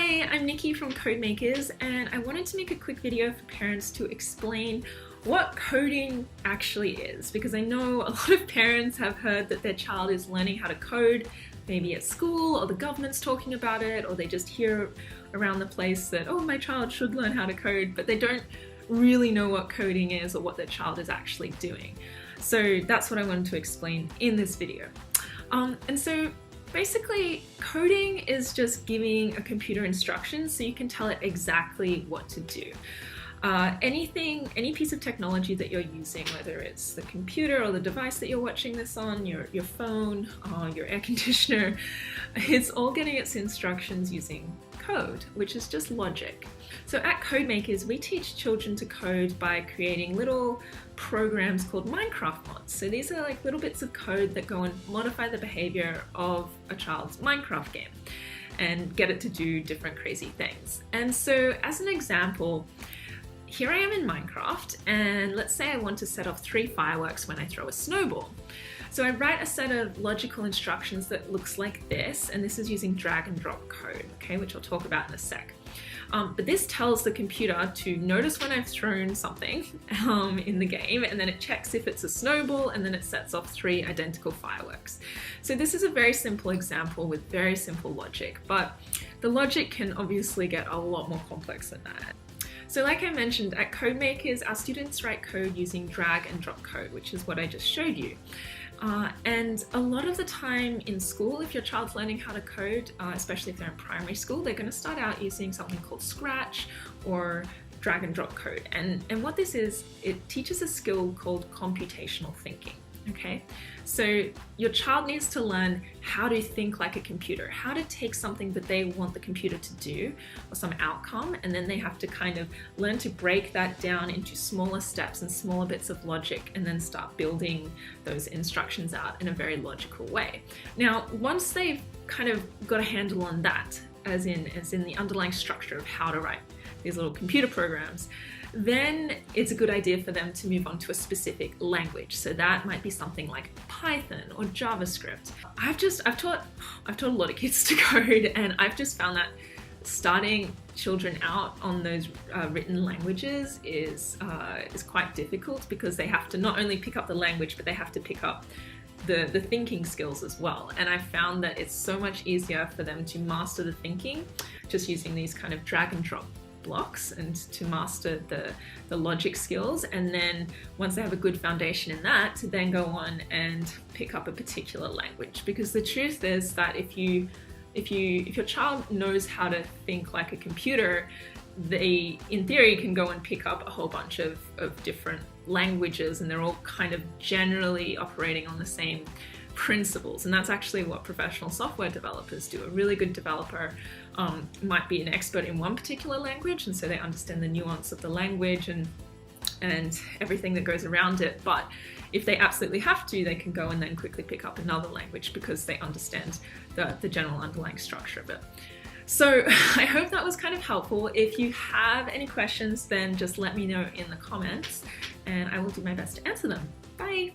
Hi, I'm Nikki from Codemakers, and I wanted to make a quick video for parents to explain what coding actually is, because I know a lot of parents have heard that their child is learning how to code, maybe at school, or the government's talking about it, or they just hear around the place that, oh, my child should learn how to code, but they don't really know what coding is or what their child is actually doing. So that's what I wanted to explain in this video. Basically, coding is just giving a computer instructions so you can tell it exactly what to do. Any piece of technology that you're using, whether it's the computer or the device that you're watching this on, your phone, your air conditioner, it's all getting its instructions using code, which is just logic. So at Codemakers, we teach children to code by creating little programs called Minecraft mods. So these are like little bits of code that go and modify the behavior of a child's Minecraft game and get it to do different crazy things. And so as an example, here I am in Minecraft, and let's say I want to set off 3 fireworks when I throw a snowball. So I write a set of logical instructions that looks like this, and this is using drag and drop code, okay, which I'll talk about in a sec. But this tells the computer to notice when I've thrown something in the game, and then it checks if it's a snowball, and then it sets off 3 identical fireworks. So this is a very simple example with very simple logic, but the logic can obviously get a lot more complex than that. So like I mentioned, at Codemakers, our students write code using drag and drop code, which is what I just showed you. And a lot of the time in school, if your child's learning how to code, especially if they're in primary school, they're going to start out using something called Scratch or drag and drop code. And what this is, it teaches a skill called computational thinking. Okay, so your child needs to learn how to think like a computer, how to take something that they want the computer to do or some outcome, and then they have to kind of learn to break that down into smaller steps and smaller bits of logic, and then start building those instructions out in a very logical way. Now, once they've kind of got a handle on that, as in the underlying structure of how to write these little computer programs, then it's a good idea for them to move on to a specific language. So that might be something like Python or JavaScript. I've taught a lot of kids to code, and I've just found that starting children out on those written languages is quite difficult, because they have to not only pick up the language, but they have to pick up the thinking skills as well. And I found that it's so much easier for them to master the thinking just using these kind of drag and drop blocks, and to master the logic skills, and then once they have a good foundation in that, to then go on and pick up a particular language. Because the truth is that if your child knows how to think like a computer, they in theory can go and pick up a whole bunch of different languages, and they're all kind of generally operating on the same principles. And that's actually what professional software developers do. A really good developer might be an expert in one particular language, and so they understand the nuance of the language and everything that goes around it. But if they absolutely have to, they can go and then quickly pick up another language, because they understand the general underlying structure of it. So I hope that was kind of helpful. If you have any questions, then just let me know in the comments, and I will do my best to answer them. Bye!